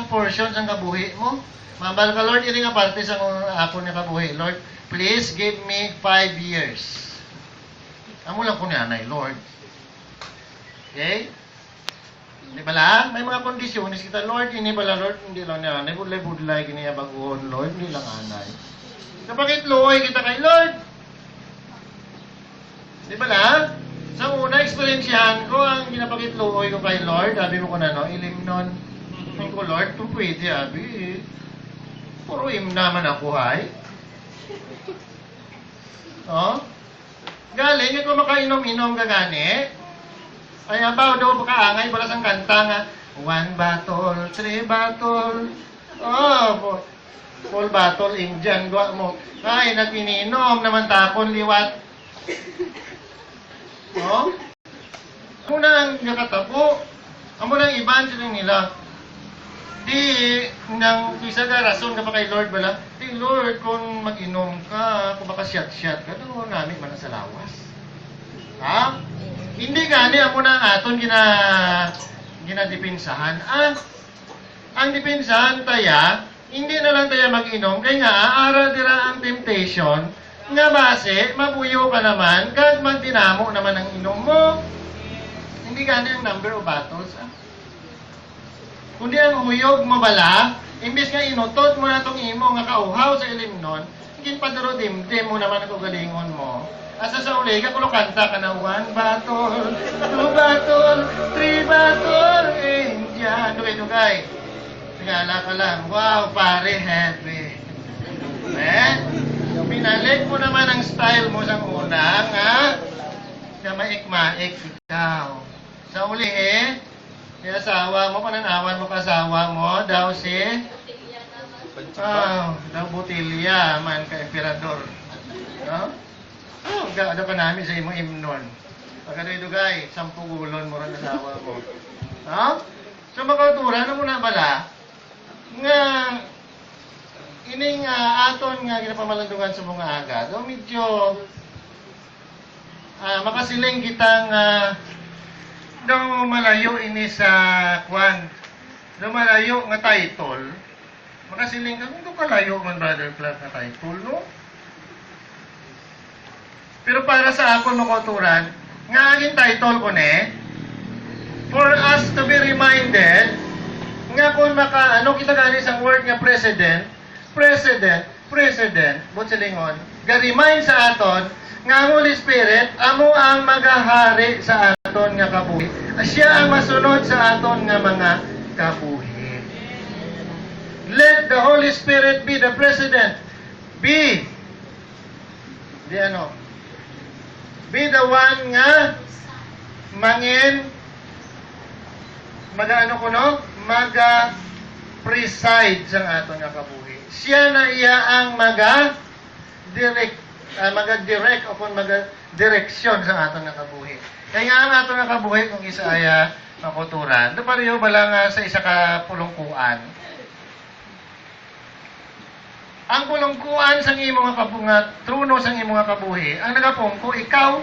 isang portion sa kabuhi mo. Mambal ka, Lord, ini nga parte sa ako nga kabuhi. Lord, please give me 5 years. Amo lang ko ni anay, Lord. Okay? Hindi pala, may mga kondisyonis kita, Lord, ini pala, Lord, hindi lang ni anay, budlay, giniya baguhon, Lord, hindi lang anay. Kapag luoy kita kay Lord. Di pala, sa una, experiensyahan ko, ang ginapakitluoy ko kay Lord, sabi mo ko na, no, ilimnon. Sabi ko, Lord, kung pwede, sabi, puro naman ako, hay. Oh? Galing, ito makainom-inom ka gani. Ay, abaw daw pagkaangay, pala sang kanta nga, 1 bottle, 3 bottle. Oh, full bottle, Indian, gwa mo. Ay, nag-ininom naman tapon, liwat. Oh? Amo na ang nakatabo. Amo na ang iban sila nila. Di, nang isa ka rason ka pa kay Lord bala, di Lord, kung mag-inom ka, kung baka shot-shot ka, doon namin man sa lawas. Ha? Hindi gani, amo na ang aton ginadipinsahan. Ang dipinsahan taya, hindi na lang tayo mag-inom, kaya nga, aara dira ang temptation, nga base, mabuyo ka naman, kag magdinamo naman ang inom mo. Hindi gani ang number of bottles, kundi ang umuyog mo bala, imbis nga inutot mo na itong imo nga kauhaw sa ilimnon, higit paduro dimdim mo naman ang ugalingon mo. Asa sa uli, kakulo kanta ka na 1 bottle, 2 bottle, 3 bottle, Indian. Dugay-dugay. Tingala ka lang, wow, pare, heavy. Pinalik mo naman ang style mo sa una, nga, na maik-maik ikaw. Sa uli, yung asawa mo, pananawan mo kasawa mo, daw si, daw butilya, man ka emperador. No? Gada ka namin sa imo imnon. Pagkadoy-dugay, 10 gulon mo rin asawa mo. No? So, makautura, ano mo na bala? Nga, ining aton nga ginapamalandungan sa mga agad, o medyo makasiling kitang daw malayo ini sa kwan, daw malayo nga title, makasiling ka, kung kalayo man Brother Clark nga title, no? Pero para sa ako makauturan, nga aging title ko ne, for us to be reminded, nga kung ano kita gani sa word nga president, but silingon, ga-remind sa aton, nga ang Holy Spirit, amo ang magahari sa aton nga kabuhi. Siya ang masunod sa aton nga mga kabuhi. Let the Holy Spirit be the president. Be the one nga maga-preside sa aton nga kabuhi. Siya na iya ang maga-direct o kung maga-direksyon sa aton nga kabuhi. Kaya nga ang aton nga kabuhi kung isa ay makuturan. Ito pareho bala nga sa isa ka pulungkuan. Ang pulungkuan sa imo nga truno sa imo nga kabuhi, ang nagapungko, ikaw.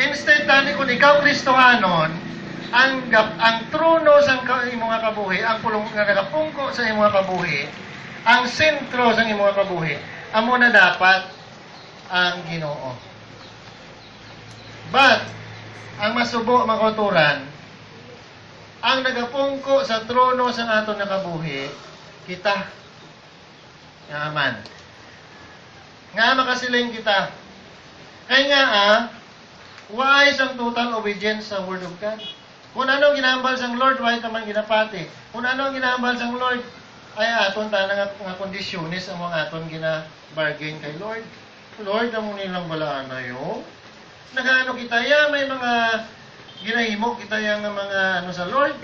Instead tani kung ikaw Kristohanon, ang trono sa imo nga kabuhi, ang pulong nga nagapungko sa imo nga kabuhi, ang sentro sa imo nga kabuhi, amo na dapat ang Ginoo. But ang masubo makuturan, ang nagapungko sa trono sa aton nga kabuhi, kita. Nga man. Nga makasiling kita. Kaya nga why ang total obedience sa Word of God? Kung ano ang ginahambal sang Lord, why ka man ginapati? Kung ano ang ginahambal sang Lord, ay aton ta nga kondisyonis ang mga aton gina-bargain kay Lord. Lord, amo nilang balaan na yun. Nagaano kita ya, may mga ginahimo kita yang mga ano sa Lord.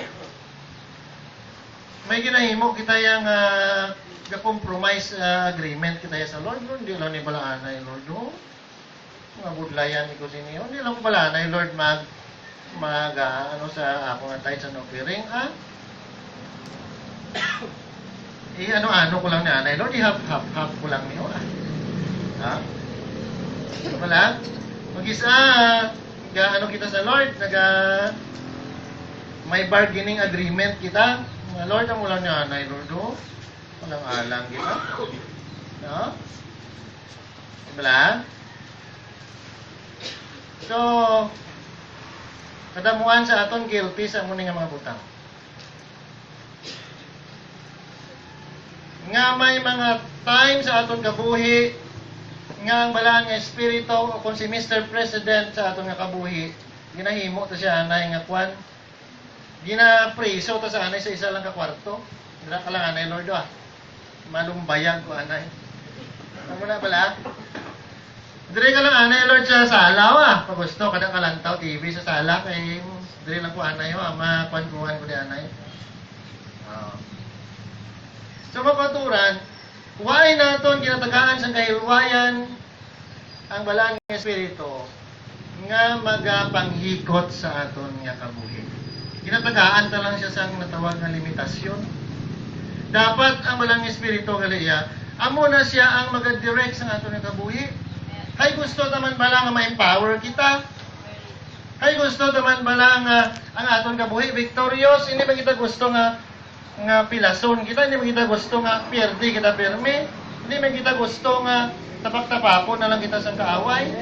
May ginahimo kita yang compromise agreement kita ya sa Lord. Hindi lang ni balaan na yung Lord. No? Mga budlayan ko siniyo. Hindi lang balaan na yung Lord ano sa ako nga tayo sa offering. Ano ko lang ni anay. Lord, i-half ko lang niyo. Ha? Wala? Mag-isa, ano kita sa Lord, may bargaining agreement kita. Nga, Lord, ang ulang niya, Anay, Lord, oh. Walang alang kita. No? Diba? So, kadamuan sa aton guilty sa muna nga mga butang. Nga may mga time sa aton kabuhi nga ang balaan nga espiritu o kung si Mr. President sa aton nga kabuhi ginahimo to siya anay nga kwan ginapreso to sa anay sa isa lang ka kwarto dira ka lang anay Lord ah malumbayag ko anay amo na pala dire ka lang anay Lord sa sala ah pag gusto kada kalantaw TV sa sala kay dire lang ko anay ama kwan-kuan ko di anay so mapaturan, why naton ginatagaan sa kahilwayan ang balaan ng Espiritu nga magapanghikot sa aton nga kabuhi. Ginatagaan ta lang siya sa natawag nga limitasyon. Dapat ang balaan ng Espiritu galiya, amo na siya ang magadirect sa aton nga kabuhi. Hay gusto naman bala nga ma-empower kita. Hay gusto naman bala nga ang aton kabuhi victorious, hindi ba kita gusto nga pilason kita, hindi man kita gusto nga pierdi kita pirmi, hindi man kita gusto nga tapak-tapako na lang kita sa kaaway,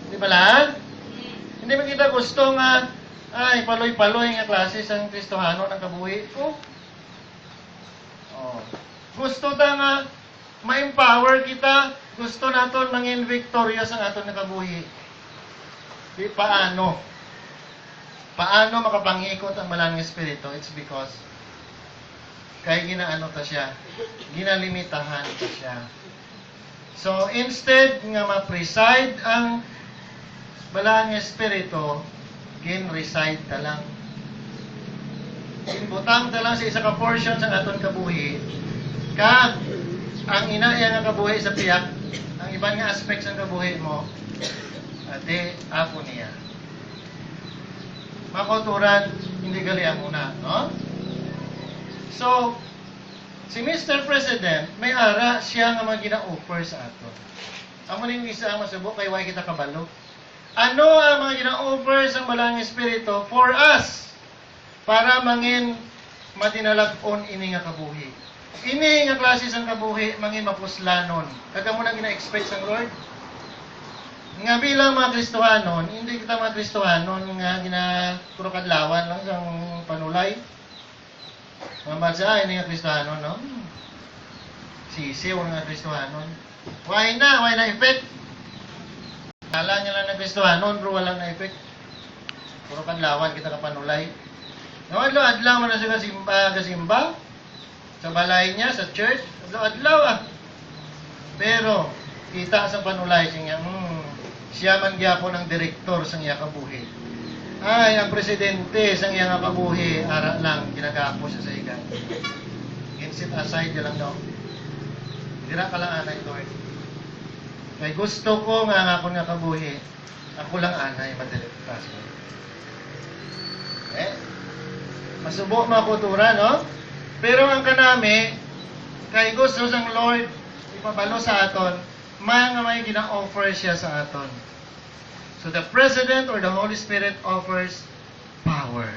di ba lang? Hindi man kita gusto nga ay paloy-paloy nga klase sang Kristohano ng kabuhi ko. Gusto ta nga ma-empower kita, gusto naton mangin victorious ang aton nga kabuhi. Di paano? Paano makapanghikot ang balang espiritu? It's because kaya ginaano ta siya, ginalimitahan ta siya. So, instead nga ma-preside ang balaan nga espiritu, gin-reside ta lang. Inbutang ta lang sa isa ka portion sa aton kabuhi, kag ang inaya nga kabuhi sa piyak, ang ibang nga aspects ng kabuhi mo, ade, apo niya. Makoturan, hindi galian muna, no? So, si Mr. President, may ara siya nga mga gina-offer sa ato. Amo ning isa ang masubok kay way kita kabalo. Ano ang mga gina-offer sa balang espiritu for us para mangin matinalag-on ini nga kabuhi. Ini nga klase sang kabuhi mangin mapuslanon. Kaga mo na gina-expect sang Lord. Nga bilang mga Kristohanon, hindi kita mga Kristohanon nga gina-kurokadlawan lang sang panulay. Mga bansa, ini nga Kristiyano, no? Sisiw nga Kristiyano. Why na effect? Kala niya lang na Kristiyano, pero walang na effect. Puro kadlawan kita kapanulay. Adlaw mo na siya kasimba. Sa balay niya, sa church. Adlaw. Pero, kita sa panulay siya siya man gyapon ng direktor sa iya kabuhi. Ay, ang presidente sa iyang kabuhi, ara lang, ginagapo siya sa ikan. Sit aside niya lang daw. Dira ka lang anay, Lord. Kaya gusto ko nga ako nga kabuhi, ako lang anay, madiligtas. Masubo makutura, no? Pero ang kanami, kay gusto sang Lord, ipabalo sa aton, mga may gina-offer siya sa aton. So the President or the Holy Spirit offers power.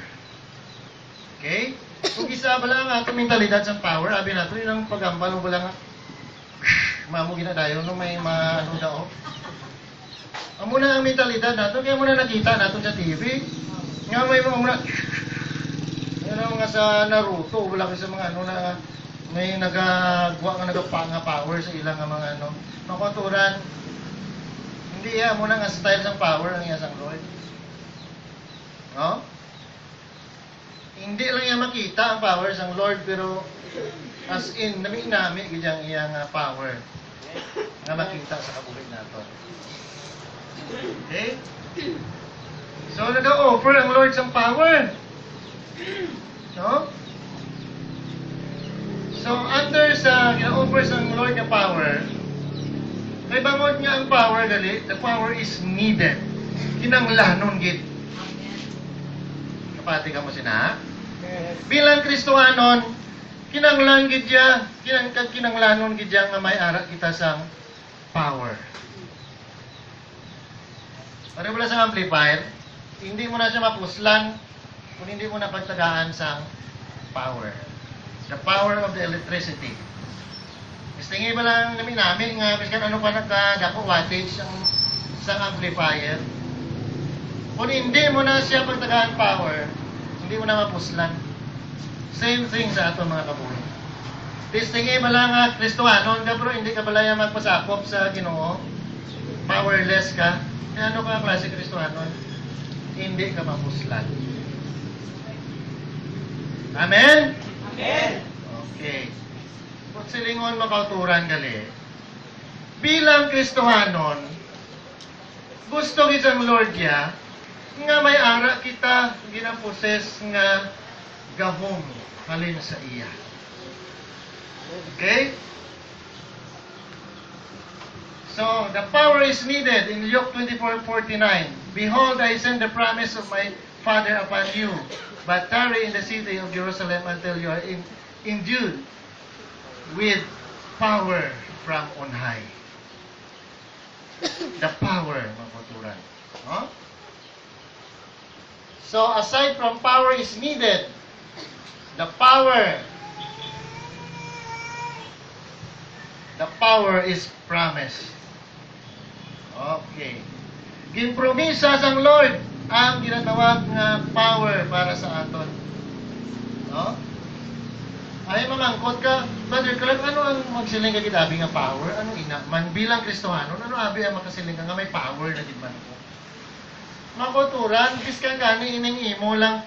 Okay? Kung isa ba lang ang atong mentalidad sa power, abi nato yung pagambal mo ba lang mamu ginadayon no may maano daw. Amo na ang mentalidad nato kaya mo na nakita nato sa TV. Nga may mga muna ano nga sa Naruto wala sa mga ano na may nagagwa nga nagapanga power sa ilang mga ano. Makuturan hindi mo na nga style ng power ang iyang Lord. No? Hindi lang niya makita ang power ng Lord, pero as in, nami-nami ganyang iyang power na makita sa kabuhay nato. Okay? So, nag-offer ang Lord ng power. No? So, under sa gina-offer ng Lord ng power, may bangod nga ang power gali, the power is needed. Kinanglanon gid. Kapati ka mo sina. Bilang Kristohanon, kinanglan gid ya, kinanglanon gid ya nga may ara kita sang power. Pare wala sa amplifier, hindi mo na siya mapuslan. kung hindi mo napagtagaan sa power. The power of the electricity. Istingin ba lang namin nga biskan ano pa nagkadako wattage ang isang amplifier. Kung hindi mo na siya pagtagaan power, hindi mo na mapuslan. Same thing sa ato mga kabuhi. Tistingin ba lang nga Kristohanon ka bro, hindi ka balaya magpasakop sa Ginoo. Powerless ka. E ano ka klase Kristohanon? Hindi ka mapuslan. Amen? Amen. Okay. Kung silingon makauturan gali, bilang Kristohanon, gusto kitang Lord ya, nga may ara kita ginaposes nga gahom halin sa iya. Okay? So, the power is needed in Luke 24:49. Behold, I send the promise of my Father upon you, but tarry in the city of Jerusalem until you are endued with power from on high. The power, mga kuturan. Huh? So, aside from power is needed, the power is promised. Okay. Ginpromisa sang Lord ang ginatawag nga power para sa aton. No? Ay mamangkot ka, Brother Clark, ano ang magsiling ka kitabi nga power? Ano ina? Man bilang Kristohanon, ano abi ang makasiling ka nga may power na gid man ko? Makuturan, biskan gani ining imo lang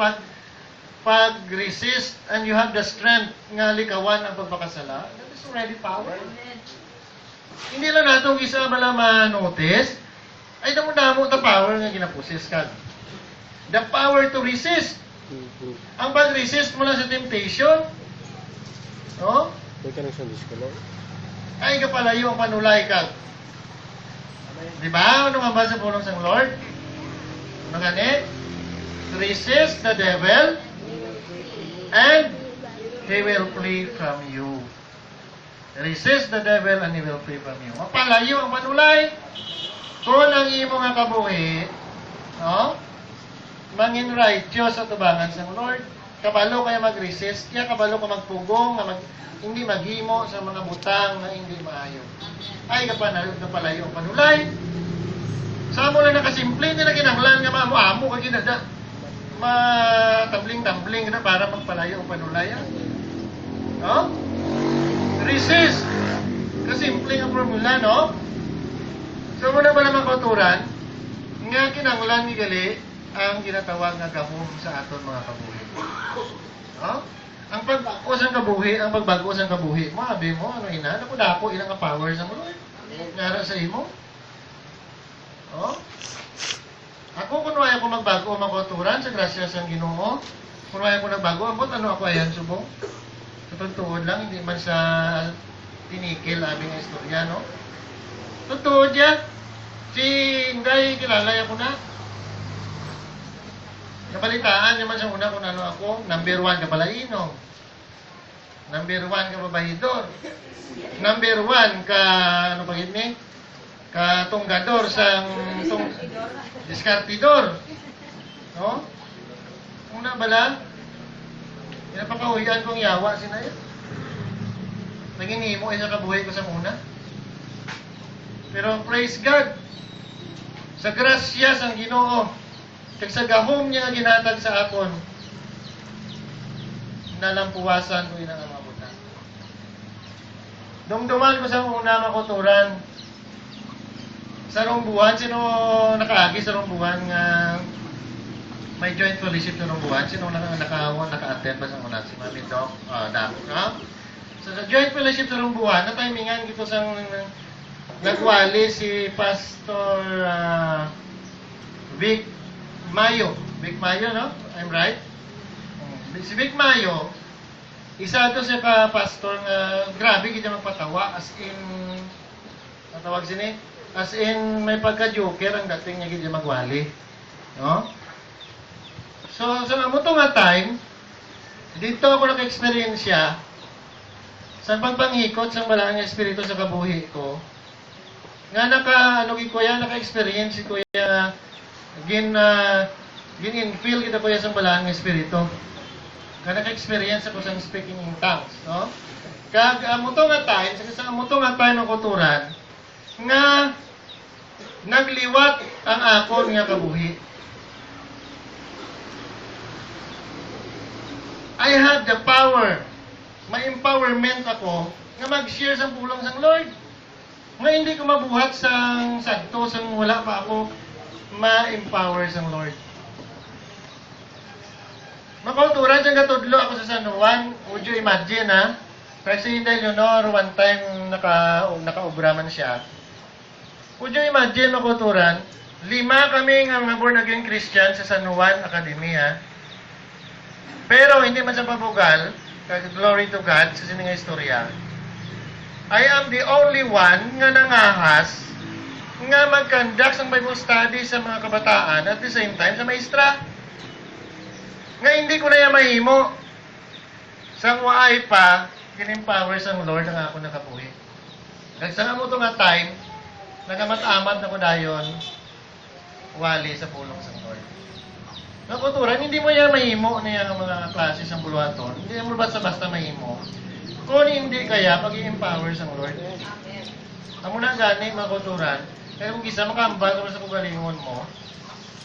pag-resist and you have the strength nga likawan ang pagpakasala. That is already power. Hindi lang nato isa bala ma-notice, ay damo-damo ta power nga ginapusis ka. The power to resist. Ang pag-resist mo lang sa temptation, no? May connection disco Ay kapalayo ang panulay ka. Di ba? Ano nga ba sa pulong sang Lord? Ano gani? Resist the devil and he will flee from you. Resist the devil and he will flee from you. Mapalayo ang panulay. Kung ang imo nga kabuhi, no? Mangin righteous sa tubangan sa Lord. Kabalo kaya mag-resist, kaya kabalo ka magpugong, hindi maghimo sa mga butang na hindi maayo. Ay kapalayo ang panulay. Sa mo lang nakasimple, hindi na kinahanglan nga maamu-amo ka ginada. Matambling-tambling na para magpalayo ang panulay. No? Resist. Kasimple ang formula, no? So, muna ba naman kauturan, nga kinahanglan ni gali ang ginatawag nga gahom sa aton mga kabuhi. No? Ang pagbago sa kabuhi, ang pagbago sa kabuhi, mabi mo, ano ina, dako ilang ka power sa mo, ngara sa imo. No? Ako, kunwaya ko magbago ang makauturan sa grasya sa Ginoo, kunwaya ko nagbago, ambot ano ako ayan, subong? Tutuod lang, hindi man sa tinikil aming istorya, no? Tutuod yan. Si Inday, kilala ko na. Nabalitaan naman sa una kung ano ako, number 1 ka palaino. Number 1 ka babahidor. Number 1 ka, ano pa ni? Ka tunggador sa diskartidor. No? Una bala, pinapakahuyan kong yawa sinaya. Naginimo isa kabuhay ko sa una. Pero praise God, sa grasya sang Ginoo, kag sa gahom niya nga ginatag sa akon, nalampuwasan ko inang mga butang. Dumduman ko sa una makuturan, sa rombuhan, sino nakaagi sa rombuhan nga may joint fellowship sa rombuhan? Sino naka-attend ba sa una? Si Mami Doc, Dako, no? So sa joint fellowship sa rombuhan, na-timingan gito sa nagwali si Pastor Vic Mayo. Vic Mayo, no? I'm right? Si Vic Mayo, isa to siya ka-pastor nga grabe kita magpatawa as in natawag sini as in may pagka-joker ang dating niya kita magwali. No? So, sa mo nga time, dito ako naka-experience siya sa pagpanghikot sa malang espiritu sa kabuhi ko. Nga naka-experience si Kuya gin-infill kita ko sa balaan ng Espiritu. Kaya naka-experience ako sa speaking in tongues, no? Kag amuto nga tayo, sa amuto nga tayo ng kuturan, nga nagliwat ang akon nga kabuhi. I have the power, may empowerment ako, nga mag-share sa pulang sang Lord. Nga hindi ko mabuhat sang sagto, sang wala pa ako ma-empower sang Lord. Makultura dyan katudlo ako sa San Juan. Would you imagine, ha? Kasi Leonor, one time naka-obraman siya. Would you imagine, makulturan, 5 kami nga mga born again Christian sa San Juan Academy, ha? Pero hindi man sa pabugal, kasi glory to God, sa sininga istorya, I am the only one nga nangahas nga mag-conduct ng Bible study sa mga kabataan at the same time sa maestra. Nga hindi ko na yan mahimo. Sa waay pa, in-empower sang Lord ang ako nakabuhi. Kasi sa mo nga time, nagamat-amat na ko dayon, wali sa pulong sang Lord. Nakuturan, hindi mo yan mahimo na yung mga klase sa buluhaton. Hindi mo basta-basta mahimo. Kung hindi kaya, pag-i-empower sang Lord. Amo na gani, makuturan. Kaya kung isa makambal ka sa kugalingon mo,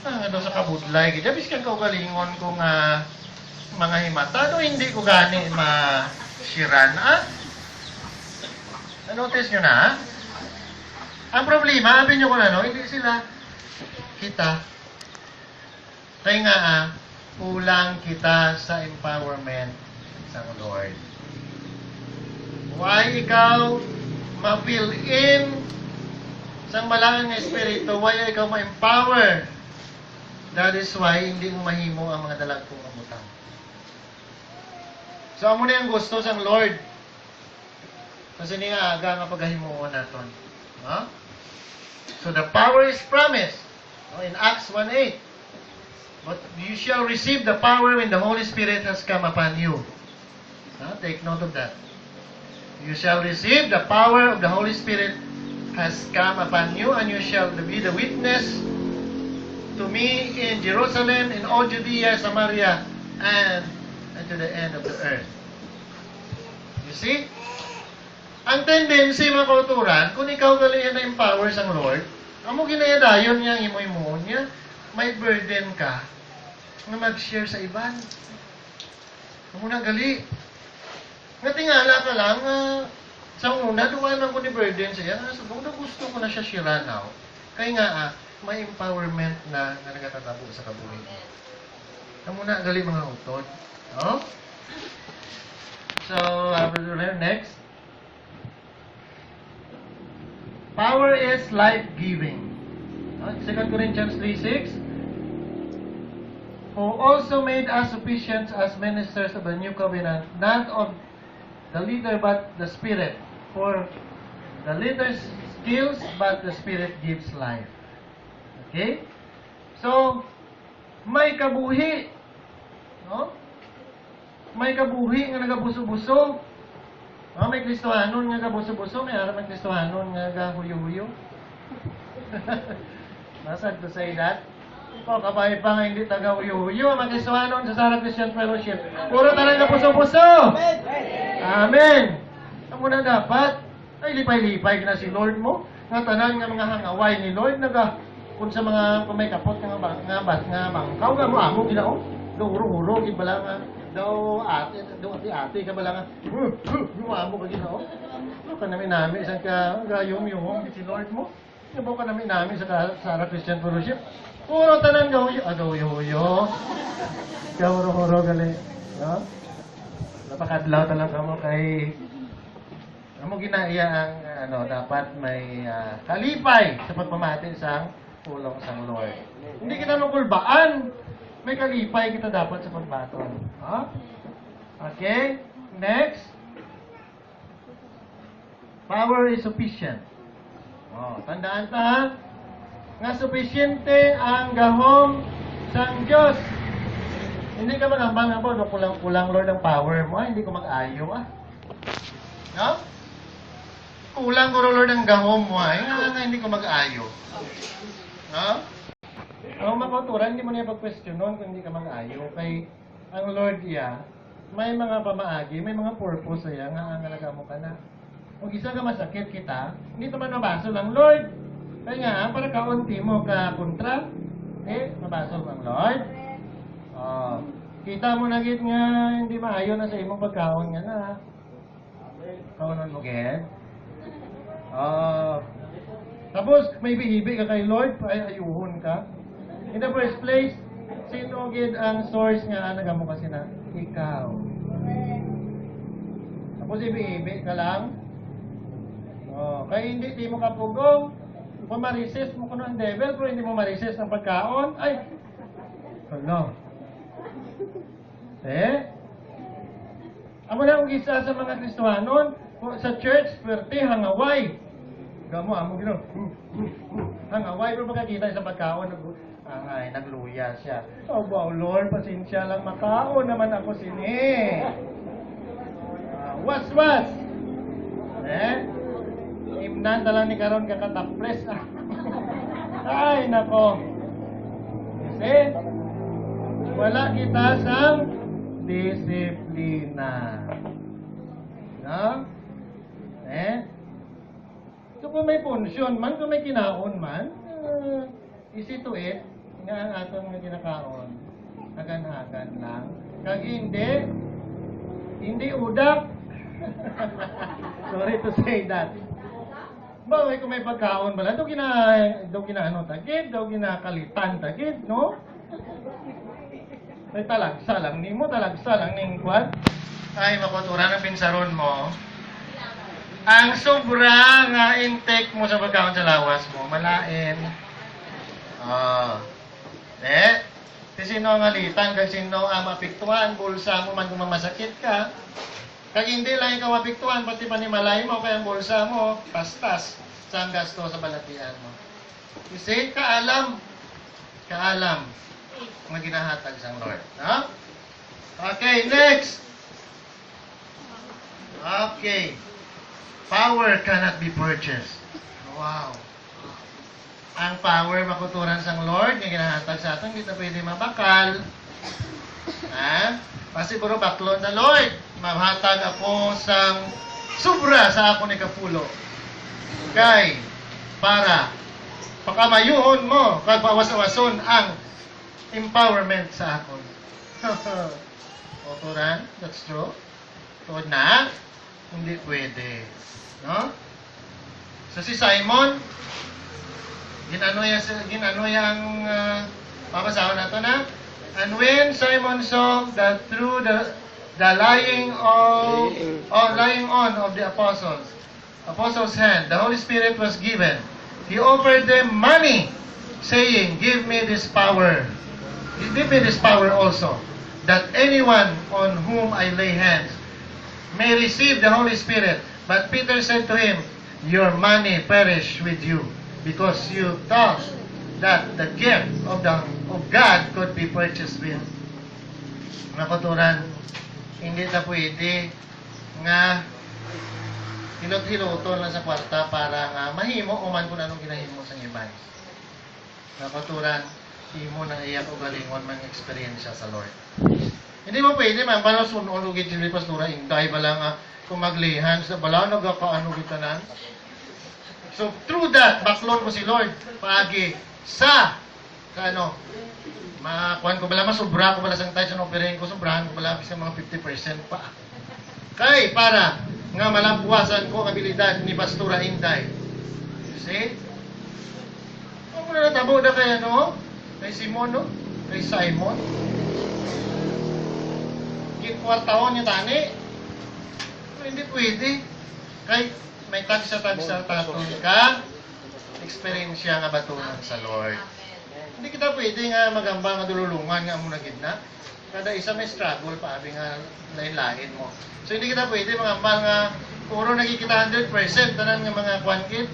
daw sa kabudlay. Kaya bis kang kaugalingon kung mga himata, no, hindi ko gani ma-shiran. Na-notice nyo na, ha? Ang problema, abin nyo kung ano, hindi sila kita. Kaya nga, kulang kita sa empowerment sa Lord. Why ikaw ma-fill in sa malangang espiritu? Why ikaw ma-empower? That is why hindi mo mahimo ang mga dalag kong kabutang. So, amo na yung gusto sa Lord. Kasi ni nga aga nga paghahimuon naton. Huh? So, the power is promised. In Acts 1:8. But you shall receive the power when the Holy Spirit has come upon you. Take note of that. You shall receive the power of the Holy Spirit has come upon you, and you shall be the witness to me in Jerusalem, in all Judea, Samaria, and to the end of the earth. You see? Ang tendency, mga kauturan, kung ikaw gali na empower sang Lord, amo ginayadayon niya, imo-imo niya, may burden ka na mag-share sa iban. Amo na gali. Nga tingala ka lang, sa una, dumaan lang ko ni burden siya, subong na gusto ko na siya shiranaw. Kaya nga, may empowerment na nagatatabo sa kabuhi. Amo na gali mga utod. Oh? So, next. Power is life-giving. 2 Corinthians 3:6. Who also made us sufficient as ministers of the new covenant, not of the letter but the Spirit. For the letter kills, but the Spirit gives life. Okay? So, may kabuhi. No? May kabuhi nga nagabuso-buso. May Kristohanon nga gabuso-buso, may harap may Kristohanon nga gahuyo-huyo. Nasad to say that? O, kabay pa nga hindi taga-huyo-huyo. Mga Kristohanon sa Sarah Christian Fellowship. Puro talaga puso-puso. Amen. Ang muna dapat, ay lipay-lipay na si Lord mo. Nga tanan nga mga hangaway ni Lord, kung sa mga may kapot nga bangkaw, nga mo amo, ginao. Do huro-huro, gibala nga. Do ate ka bala nga. Amo ka ginao. Ano ka namin isang ka gayong-yung si Lord mo. Ano ka namin sa Sarah Christian Fellowship. Puro tanan gahuyo. Gahuro-huro gali. No? Napakadlaw talaga mo kay amo ginaiya ang dapat may kalipay sa pagpamati sa pulong sang Lord. Hindi kita nukulbaan. May kalipay kita dapat sa pagbaton. Okay? Next. Power is sufficient. Tandaan ta ha? Nga sufisyente ang gahom sang Diyos. Hindi ka manambang nga po, kulang Lord ang power mo, hindi ko mag-ayo No? Kulang ko Lord ang gahom mo, nga hindi ko mag-ayo. No? Ang makauturan, hindi mo niya pag-questionon kung hindi ka mag-ayo. Kay ang Lord niya, may mga pamaagi, may mga purpose siya nga ang alaga mo ka na. Kung isa ka masakit kita, hindi naman mabaso lang, Lord. Kaya nga, para kaunti mo ka kontra, mabaso lang, Lord. Kita mo na gid nga hindi maayo na sa imong pagkaon nga na. Kaunon mo gid. Tapos may bihibi ka kay Lord, ay ayuhon ka. In the first place, sino gid ang source nga nagamo kasi na? Ikaw. Tapos ibihibi ka lang. Kaya hindi di mo kapugong. Kung ma-resist mo kuno ang devil, pero hindi mo ma-resist ang pagkaon, ay, ano? Amo na ang isa sa mga Kristohanon, sa church, swerte, hangaway. Gamo, amo gino. Hangaway, pero pagkakita sa pagkaon, ay, nagluya siya. Oh, wow, Lord, pasensya lang, makaon naman ako sini. Was. Imnan talang ni karon kakatapres. Ay, nako. Kasi, wala kita sa disiplina. No? So kung may punsyon man, kung may kinaon man, easy to eat, nga ang aton nga kinakaon, hagan-hagan lang. Kag hindi udak. Sorry to say that. Bagay kung may pagkaon bala, daw ginaano tagid, daw ginakalitan tagid, no? Ay talagsa lang ning kwan. Ay makuturan ang pinsaron mo. Ang sobra nga intake mo sa pagkaon sa lawas mo, malain. Kasi sino ang alitan, kasi sino ang mapiktuan, bulsa mo man kung masakit ka. Kaya hindi lang ikaw mapiktuan, pati panimalay mo, kaya ang bulsa mo, pastas sa ang gasto sa balatian mo. Kasi kaalam na ginahatag sa Lord. No? Okay, next. Okay. Power cannot be purchased. Wow. Ang power makuturan sa Lord, nga ginahatag sa atin, hindi na pwede mabakal. Kasi puro baklon na Lord, mahatag ako sa sobra sa ako ni kapulo. Kay, para pakamayuhon mo, kagpawas-awason ang empowerment sa akon. Kuturan, that's true. Tuod na, hindi pwede. No? So si Simon, ginano yang papasahon nato na. And when Simon saw that through the lying on of the apostles' hand, the Holy Spirit was given. He offered them money, saying, "Give me this power. Give me this power also, that anyone on whom I lay hands may receive the Holy Spirit." But Peter said to him, "Your money perish with you, because you thought that the gift of God could be purchased with." Nakuturan, hindi ta pwede nga hilot-hiloton lang sa kwarta para nga mahimo o man kung anong ginahimo sa ibay. Nakuturan, himo nang iyak o galingon man experience sa Lord. Hindi mo pwede man pala sunon o gid ni pastora inday bala nga kung maglihan sa bala nagakaano gitanan. So through that baklon ko si Lord paagi sa makuan ko bala masobra ko bala sang tayo sa operahin ko sobrahan ko bala sa mga 50% pa. Kay para nga malampuasan ko ang abilidad ni Pastora Inday. You see? Kung natabo na kay kay Simon, no? Kay Simon. Kwartaon niya tani. Hindi pwede. Kay may tagsa-tagsa taton ka, eksperyensya nga batunan sa Lord. Hindi kita pwede nga magamba nga dululungan nga muna gitna. Kada isa may struggle pa, abi nga lain-lain mo. So hindi kita pwede magamba nga puro nagkikita 100% tanan nga mga kwankit.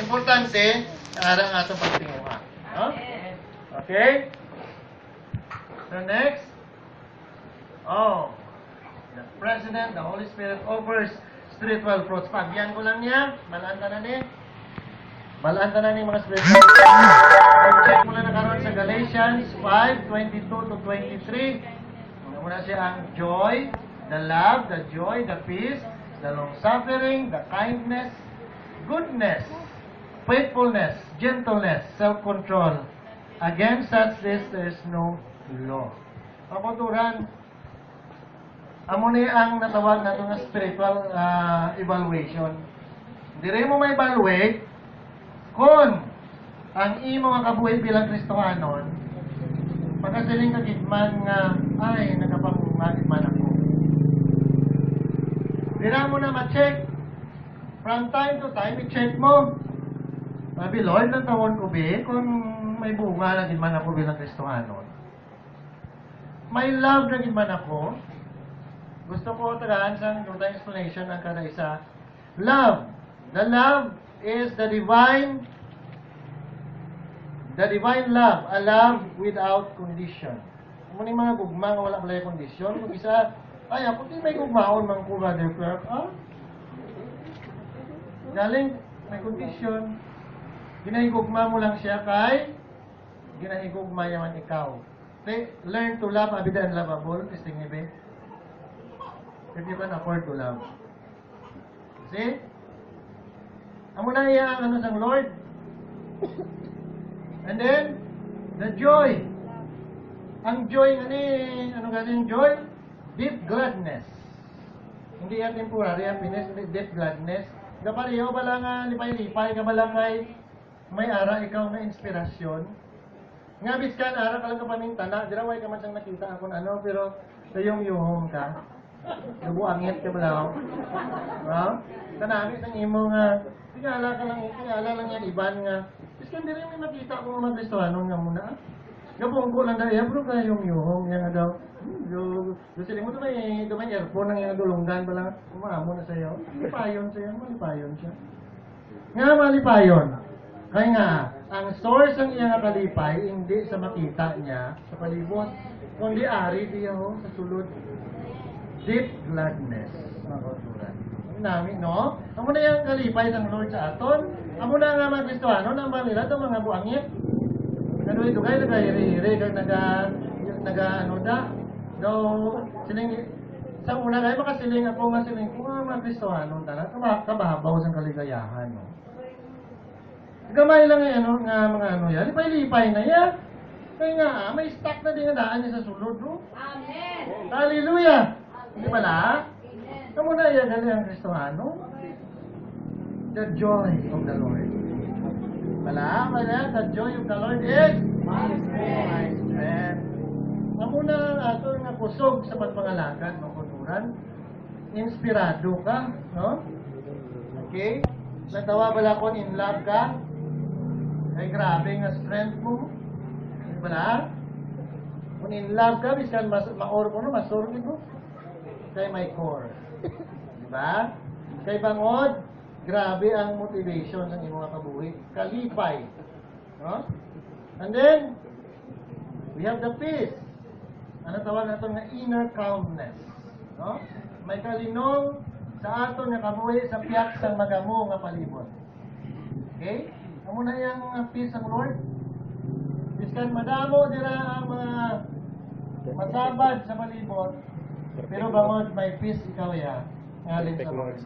Importante, ara nga itong pagtinguha. No? Okay? So next. The President, the Holy Spirit offers spiritual fruits. Pagyan ko lang niya, balanta na ni mga spiritual fruits. Check mo na karon sa Galatians 5:22 to 23. Muna siya ang joy, the love, the joy, the peace, the long-suffering, the kindness, goodness, faithfulness, gentleness, self-control. Against such this there is no law. Kakuturan, amo ni ang natawag nato nga spiritual evaluation. Dire mo ma-evaluate kung ang imo nga kabuhi bilang Kristohanon pagkasiling ka gitman nga ay nagapangagitman ako. Dira mo na ma-check from time to time, i-check mo. Sabi, Lord, ng tawon ko be kung may bunga na gitman ako bilang Kristohanon. May love na gitman ako. Gusto ko tagaan sa nutang explanation ng kada isa. Love. The love is the divine love, a love without condition. Kung mga gugma nga wala pala kondisyon, kung isa, ay ako di may gugmaon man ko Brother Clark, galing, may kondisyon. Ginahigugma mo lang siya kay ginahigugma yaman ikaw. Okay? Learn to love, abida and lovable, testing nibe. If you can afford to love. See? Amo na iya ang ano sang Lord. And then, the joy. Ang joy nga ni, ano galing joy? Deep gladness. Hindi yan temporary happiness, hindi deep gladness. Kapariyo ba lang lipay-lipay ka ba lang kay may ara ikaw na inspirasyon. Nga biskan ara ka lang kapamintana, diraway ka man siyang nakita ako ano, pero sayong yuhong ka. Lubuangit ka ba lang? Kanami ng imo nga, tingala lang yan iban nga. Biskan di rin may makita ko mga Kristohanon nga muna. Gabungko lang dahil, bro ka yung yuhong, yan nga daw. Sili mo ito may earphone ng yung dulunggan ba lang, umamo na sa'yo. Malipayon sa'yo, malipayon siya. Nga malipayon. Kaya nga, ang source ng iyang kalipay, hindi sa makita niya, sa palibot, kundi ari diya ho, sa sulod. Deep gladness, mga kauturan. Namin, no? Amo na yung kalipay ng Lord sa aton. Amo na nga mga Kristohano, nang ba nila ito mga buangit? Ano ito kayo, nagahiri-hiri, ano da? No, siling, sa una kayo, makasiling ako nga siling, kung mga Kristohano, kabahabaw sa kaligayahan, no? Gamay lang yung ano, nga mga ano yan. Lipay-lipay na yan. Kaya nga, may stock na din nga daan niya sa sulod, no? Amen. Hallelujah! Hindi pala? Kamu na yan, gali ang Kristohano. The joy of the Lord. Pala, the joy of the Lord is my strength. Kamu na ato nga kusog sa pagpangalakan, no? Kuturan. Inspirado ka, no? Okay? Natawa bala ko in love ka? Ay grabe nga strength mo. Di ba na? Kung in love ka, bisan ma-or ko no, masurgin mo. Kay may core. Di ba? Kay bangod, grabe ang motivation ng imong kabuhi. Kalipay. No? And then, we have the peace. Ano tawag nato nga inner calmness. No? May kalinong sa ato nga kabuhi sa piyak sang magamo nga palibot. Okay? Amo na yang peace ang Lord. Biskan madamo dira ang mga masabad sa palibot. Pero bangod may peace ikaw ya. Ngalin sa Lord.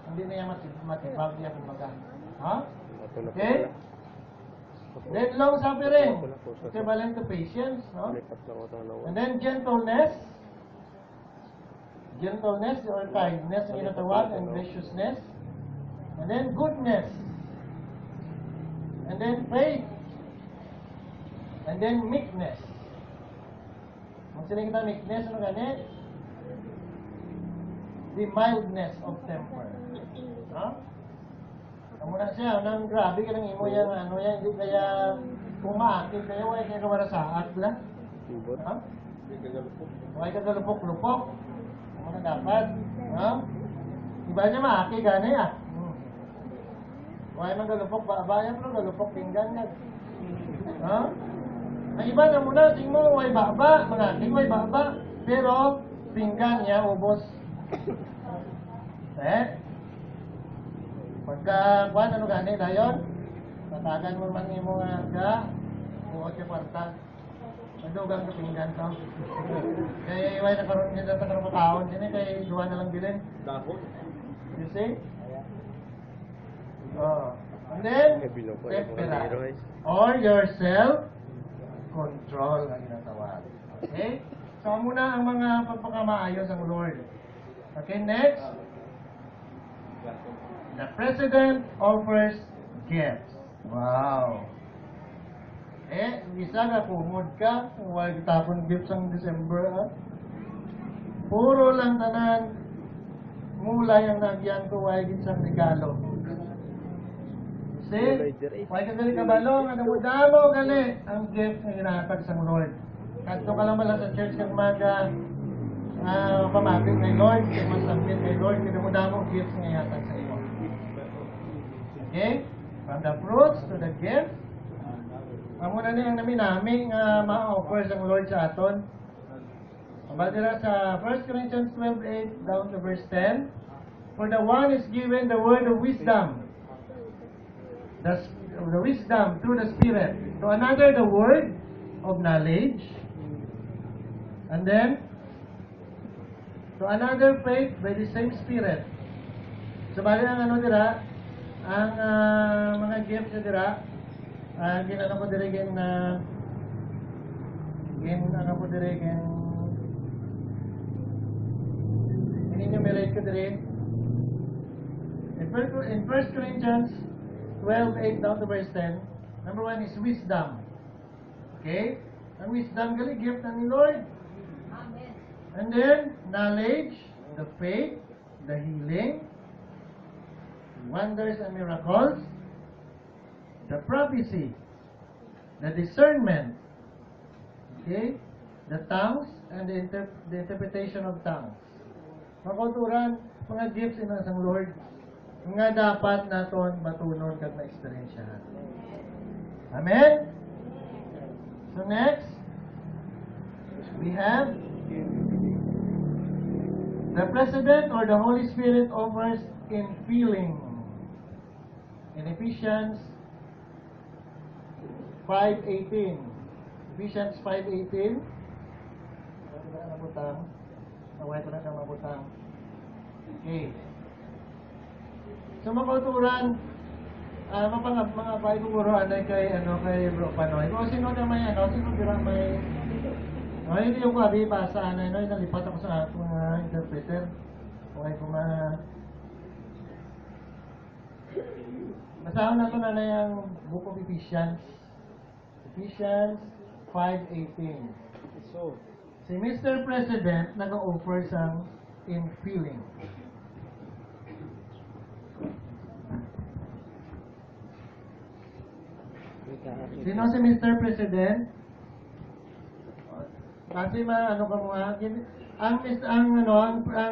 Hindi na yan matibag niya kumbaga. Ha? Okay? Then long suffering. Equivalent to patience. No? And then gentleness. Gentleness or kindness ang inatawag, and graciousness. And then goodness. And then faith. And then meekness. Kung sila kita meekness, ano gani? The mildness of temper. Ha? Kamu na siya, nang grabe ka ng imo yan, ano yan, hindi kaya pumaakit kayo, ay kaya kamarasaat lang. Ha? Huwag ka galupok-lupok. Kamu na dapat. Ha? Iba niya maakit gani ah. Huwag man galupok, bayan mo, galupok pinggan yan. Ha? Ang iba na muna, sing mo, huwag baba, mga aking huwag baba, pero pinggan niya, ubos. Pagka, kuwan, ano gani, dayon? Tatagan mo man yung mga buot ka kwarta. Madugang ka pinggan to. Kaya iway na karoon nila sa karong kakaon din kay duwa na lang bilin. Dahon. You see? Oh. And then, tempera. Or your self-control ang ginatawag. Okay? So, muna ang mga pagpakamaayos ang Lord. Okay, next. The President offers gifts. Wow. Isa ka, kumod ka. Huwag tapon gifts ang December, ah. Puro lang tanan. Mulay ang nagyan ko, huwag isang regalo. See? Huwag ka gali kabalo, nga namudamo gali ang gift na hinahatag sa Lord. Kadto ka lang sa church kag maga pamapit kay Lord, kay masambit kay Lord, kay namudamo gifts nga ihatag sa iyo. Okay? From the fruits to the gift. Amo na niya ang naminami nga ma-offer sa Lord sa aton. Mabadira sa 1 Corinthians 12:8 down to verse 10. For the one is given the word of wisdom. The wisdom through the Spirit. To another, the word of knowledge. And then, to another, faith by the same Spirit. So, bali ang ano dira, ang mga gifts na dira, ginano ko dira enumerate ko dira. In 1 Corinthians 12:8 down to verse 10, number 1 is wisdom. Okay? Ang wisdom, gali gift ng Lord. Amen. And then, knowledge, the faith, the healing, wonders and miracles, the prophecy, the discernment, okay? The tongues, and the interpretation of tongues. Makuturan, mga gifts in ang Lord, nga dapat naton matunon kag na-experiensyahan. Amen? So next, we have the President or the Holy Spirit offers infilling. In Ephesians 5:18. Ephesians 5:18. Ito na nabutang. Naway ko na kang mabutang. Okay. So makauturan, mga Bible guru kay Bro Panoy. Kung sino na may sino dirang may hindi yung kabi basa nalipat ako sa mga interpreter. Okay ko basahan natin na yung Book of Ephesians. Ephesians 5:18. So, Si Mr. President nag-offer sa infilling. Sino si Mr. President? Kasi ka mga ang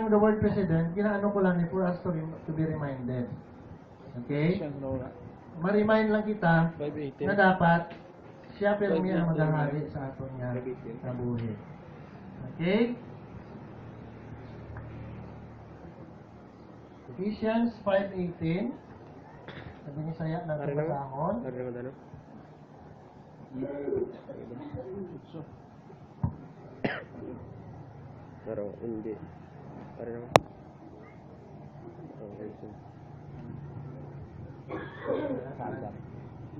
the word president, ginaano ko lang ni for us to be reminded. Okay? Ma-remind lang kita na dapat siya pirmi ang maghahari sa aton nga kabuhi. Okay? Ephesians 5:18. Sabi ni saya na basahon. Pero hindi. Parang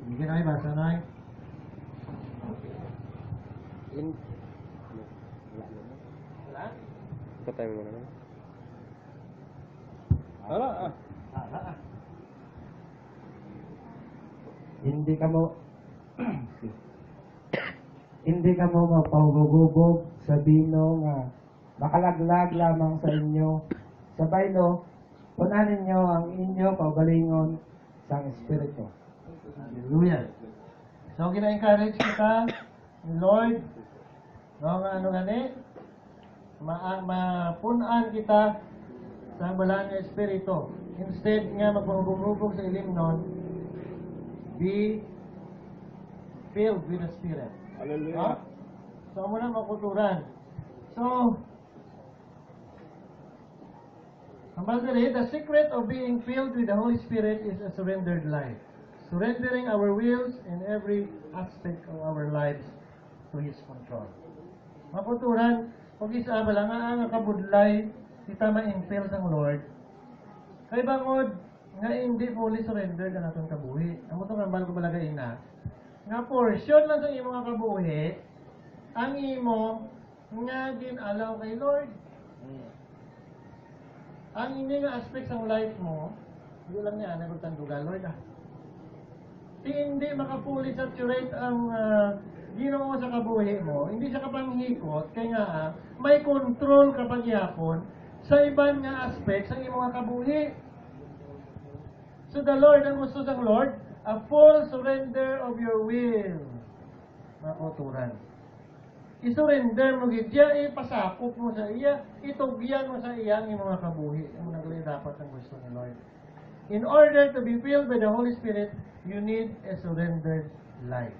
Hindi ka na basa na Wala? Patay mo na. Wala. Hindi ka mo mapahugubog sa bino nga makalaglag lamang sa inyo. Sabay punanin nyo ang inyo paugalingon sa Espiritu. Hallelujah. So, gina-encourage kita, Lord, mapunan kita sa balaan ng Espiritu. Instead nga magpahubog-hubog sa ilim nun, be filled with the Spirit. Hallelujah. So, muna makulturan. So, the secret of being filled with the Holy Spirit is a surrendered life. surrendering our wills and every aspect of our lives to His control. Maputuran, kung isa ba lang nga kabudlay, kita ma-impel sang Lord, kay bangod, nga hindi fully surrender ka natin kabuhi. Amo itong rambal ko balagay na, nga portion lang sa imo nga kabuhi, ang imo nga ginalaw kay Lord. Ang hindi nga aspect ng life mo, hindi lang niya, nagtandugan, Lord hindi makapuli saturate ang Ginoo sa kabuhi mo, hindi siya kapanghikot, kaya nga may control kapag yapon sa ibang nga aspect sa imo nga kabuhi. So the Lord, ang gusto ng Lord, a full surrender of your will. Mga kauturan. I-surrender mo gid siya, ipasakop mo sa iya, itugyan mo sa iya ang mga kabuhi. Ang naglay dapat ang gusto ni Lord. In order to be filled by the Holy Spirit, you need a surrendered life.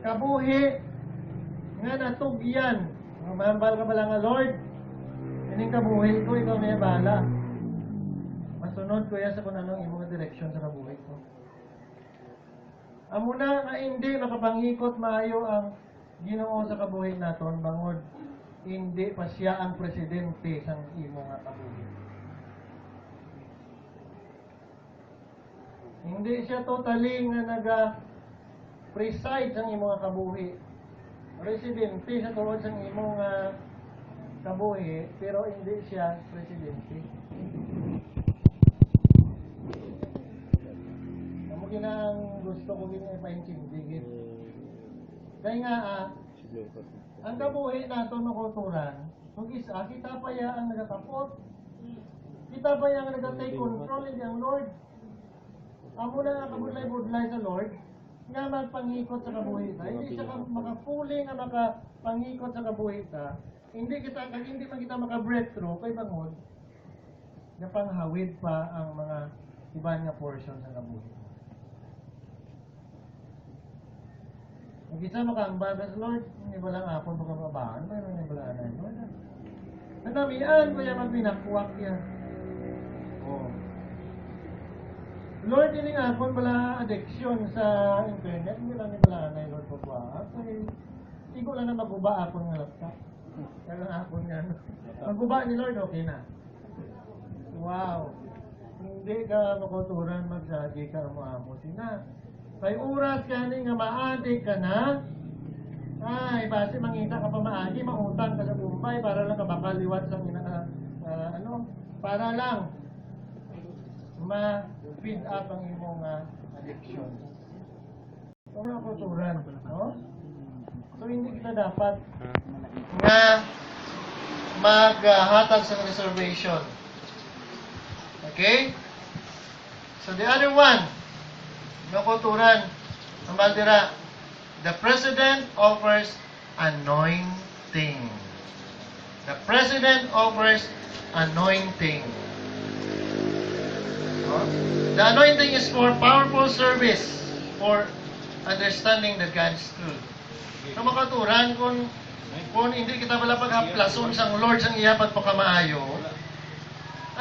Kabuhi nga natugyan. Mahambal ka ba lang nga, Lord? Ining kabuhi ko, ikaw na bala. Masunod ko yan sa kung anong imong direksyon sa kabuhi ko. Amo na nga hindi makapanghikot maayo ang Ginoo sa kabuhi naton bangod hindi pa siya ang presidente sang imo nga kabuhi. Hindi siya totally nga preside sang imo nga kabuhi. Presidente sa tuod sang imo nga kabuhi pero hindi siya presidente. Ang gusto ko ginaipaintindigin. Kaya nga, ang kabuhi nato no kulturan, kung isa, kita pa ya ang nagatapot. Kita pa ya ang nagatake control hindi ang Lord. Amo na nga kabudlay-budlay sa Lord, nga magpangikot sa kabuhi ta. Hindi siya makapuli nga makapangikot sa kabuhi ta. Hindi man kita maka-breakthrough, kay bangod, na panghawid pa ang mga ibang nga portion sa kabuhi. Mag-isa makaambal sa Lord, hindi ba lang ako magkababaan, mayroon yung balanan, Lord. Nanamian ko yung magpinakwak yan. Oh. Lord, hindi nga ako bala addiction sa internet, hindi lang yung balanan, Lord, pagwak. Kasi, hindi ko lang na maguba ako ng laptop. Kaya lang ako nga, maguba ni Lord, okay na. Wow. Hindi ka makuturan, magsagi ka, umaamo sina. Kay oras ka nga maadi ka na, ay, base mangita ka pa maadi, mautang ka sa Bombay para lang kabakaliwat sa para lang ma-feed up ang imong addiction. So, mga kulturan, no? So, hindi kita dapat nga maghatag sa reservation. Okay? So, the other one, no kulturan, ang baldira, the president offers anointing. The president offers anointing. The anointing is for powerful service, for understanding the God's truth. No makaturan, kung hindi kita wala paghaplason sang Lord sang iya pagpakamaayo,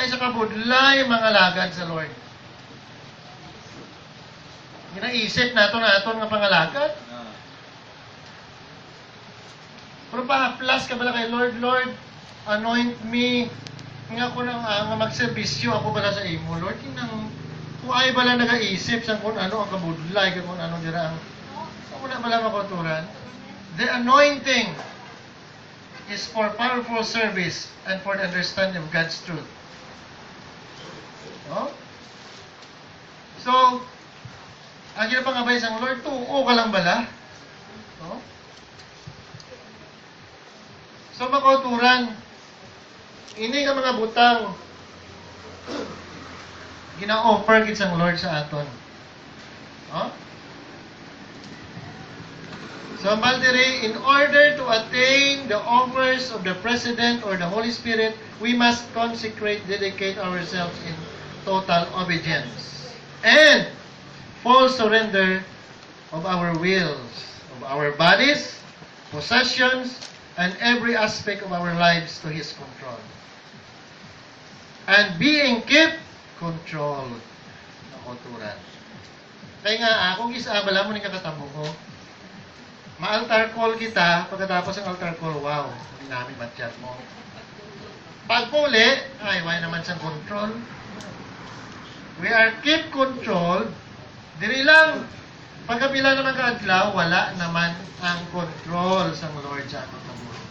ay sa kabudlay mga lagad sa Lord. Ginaisip naton nga pangalagad. Pero pa-plus ka bala kay Lord, Lord, anoint me. Nga ko nang magserbisyo ako bala sa imo, Lord. Kung ay bala nag-aisip sa kung ano ang kabudlay, kung ano dira ang wala bala makuturan. The anointing is for powerful service and for the understanding of God's truth. No? So, ang ginapangabay sa Lord, tuo ka lang bala? No? So, makauturan, ini nga mga butang, gina-offer gid sang Lord sa aton. No? So, Maldiri, in order to attain the offers of the President or the Holy Spirit, we must consecrate, dedicate ourselves in total obedience. And full surrender of our wills, of our bodies, possessions, and every aspect of our lives to His control. And being kept controlled makoturan. Kaya nga, kung isabala mo ni kakatabo ko, ma-altar call kita, pagkatapos ng altar call, wow, hindi namin matchat mo. Pagpuli, ay, why naman siyang control? We are keep control. Diri lang, pagkapila naman kaadlaw, wala naman ang control sa Lord sa atong kabuhi.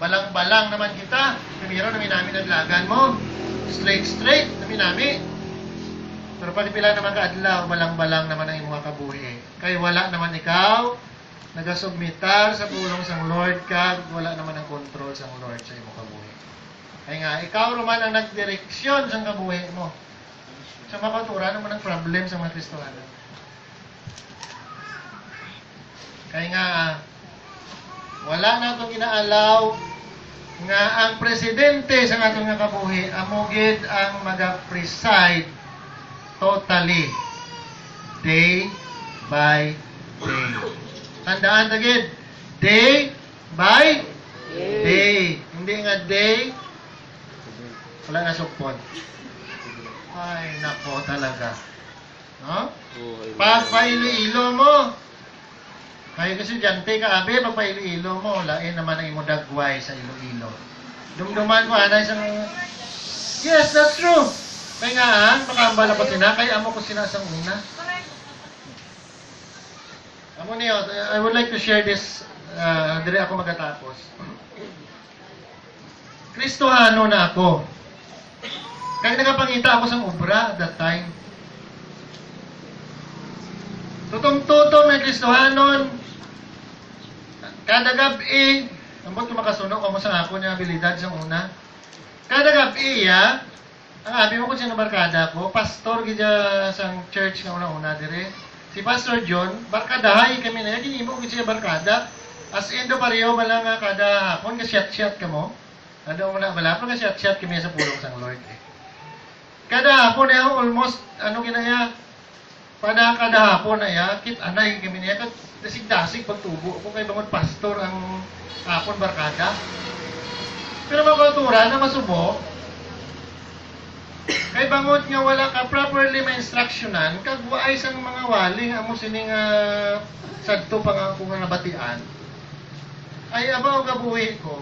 Balang-balang naman kita. Kamiro namin namin naglagan mo. Straight namin. Pero pagkapila naman kaadlaw, balang-balang naman ang imong kabuhi. Kaya wala naman ikaw nagasubmitar sa pulong sang Lord kag wala naman ang control sang Lord sa imong kabuhi. Kaya nga, ikaw naman ang nagdireksyon sa kabuhi mo. Sa makatura naman ang problem sa mga Kristohanon. Kaya nga, wala na itong inaalaw nga ang presidente sa atong nga kabuhi, amugid ang mag-preside totally, day by day. Tandaan tagid, day by day. Hindi nga day, wala na supod. Ay, nako talaga. No? Pagpailo-ilo mo, kaya kasi diyante ka, abe, pagpailo-ilo mo, lain naman ang imo dagway sa ilo-ilo. Dumduman ko, anay isang, yes, that's true. Kaya nga, makambala ko sina, kaya amo ko sina sang una. Amo niyo, I would like to share this, dire ako magatapos. Kristohano na ako. Kaya nakapangita ako sa obra at that time. Tutong-tutong may Kristohanon. Kada gabi, ambot ko makasunog mo sa ako niya abilidad sa una. Kada gabi, ang abi mo ko siya barkada ko, pastor gidya sa church nga una-una dire. Si Pastor John, barkadahay kami na yan, ginimo ko siya barkada. As in do pareho ba lang kada hapon, ka-shot-shot ka mo. Ano mo na bala, pero ka-shot-shot kami sa pulong sang Lord. Kada hapon na almost, ginaya, kada hapon na kit anay kami niya, dasig-dasig pagtubo ko kay bangod pastor ang hapon barkada. Pero magkultura na masubo, kay bangod nga wala ka properly ma-instructionan, kag waay sang mga waling amo sining sadto pa nga kung nabatian, ay abaw gabuhi ko,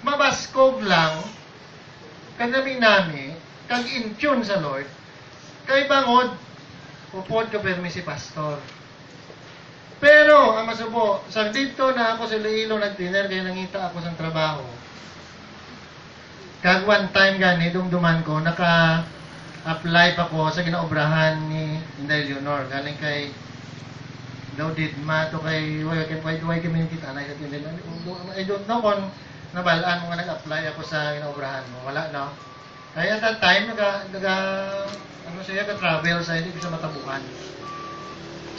mabaskog lang, kanami-nami, kag in tune sa Lord, kay bangod, upod ka permi si pastor. Pero, ang masubo, sa dito na ako sa Iloilo nag-dinner, kaya nangita ako sa trabaho. Kag one time gani, dumduman ko, naka-apply pa ko sa ginaobrahan ni Inday Leonor. Galing kay Didma to kay why kami kita na I don't know kung nabalaan mo nga nag-apply ako sa ginaobrahan mo. Wala, no? Kaya at that time, ka-travel sa hindi ko siya matabukan.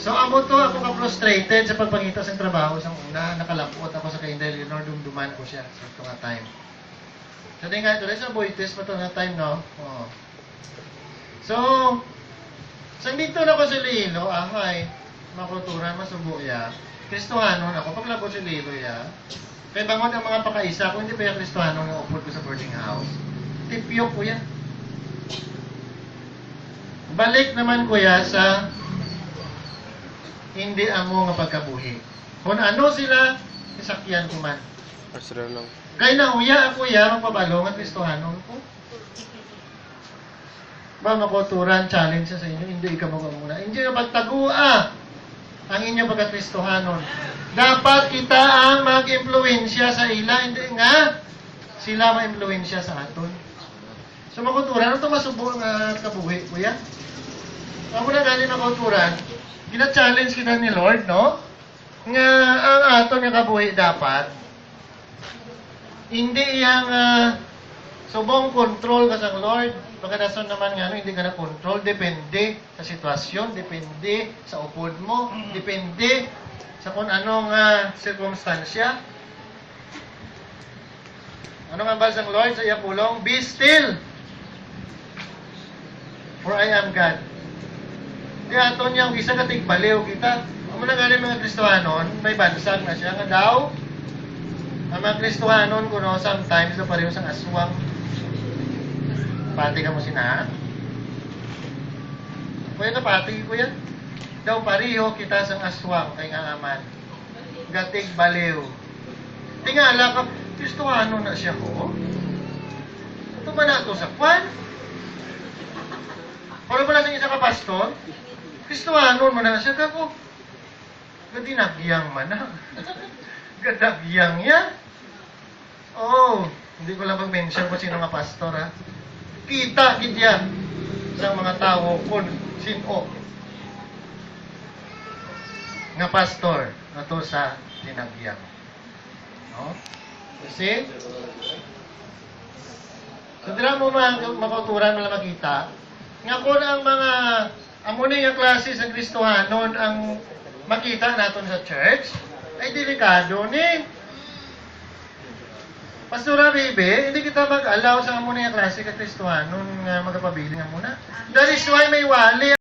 So, amo to, ako ka-frustrated sa pagpangita sa trabaho. Sa una, nakalapot ako sa kay Inday Leonor, dumduman ko siya sa ito nga time. So, di nga ito rin sa Boites pa ito nga time, no? Oh. So, sa dito na ko sa Iloilo, ay, makulturan, masubo ya. Kristohanon ako, paglabo sa Iloilo ya. Kaya bangon ang mga pakaisa, kung hindi pa yung Kristohanon nga upod ko sa boarding house, tipyok ko yan. Balik naman kuya sa hindi amo nga pagkabuhi. Kung ano sila, isakyan ko man. Asra lang. Kaya na uya ako magpabalo nga Kristohanon ko. Ba makuturan challenge sa inyo, hindi ka muna. Hindi yung pagtagua ang inyong pagka-Kristohanon. Dapat kita ang mag-impluensya sa ila, hindi nga sila ma-impluensya sa aton. So makuturan, ano ito masubo nga kabuhi, kuya? Ako na galing makuturan, gina-challenge kita ni Lord, no? Nga ang aton nga kabuhi dapat, hindi yang subong control ka sa Lord. Pagkadason naman nga, hindi ka na-control. Depende sa sitwasyon, depende sa upod mo, depende sa kung anong circumstansya. Ano nga ba sa Lord sa iya pulong? Be still, for I am God. Di aton niyang isa katig baliw kita. Ang muna galing mga Kristohanon, may bansag na siya nga daw. Ang mga Kristohanon kuno sometimes na pareho sang aswang. Pati ka mo sina. Pwede pati ko yan. Daw pariho kita sang aswang kay nga aman. Gatig baliw. Tingala ka, Kristohano na siya ko. Ito ba na ito sa kwan? Para ba na sa isa ka pastor? Kristohano mo na siya ka ko. Gadinagyang man na. Gadagyang yan. Oo. Hindi ko lang pag-mention kung sino nga pastor ha. Kita gidya sa mga tao kung sino nga pastor na to sa dinagyang. No? Kasi so dira mo makauturan mo lang makita nga kung ang mga amo na yung klase sa Kristohanon ang makita naton sa church ay delikado ni Pastora Bebe, hindi kita mag-allow sa amo na yung klase ka Kristohanon nga magpabiling nga muna. That is why may wali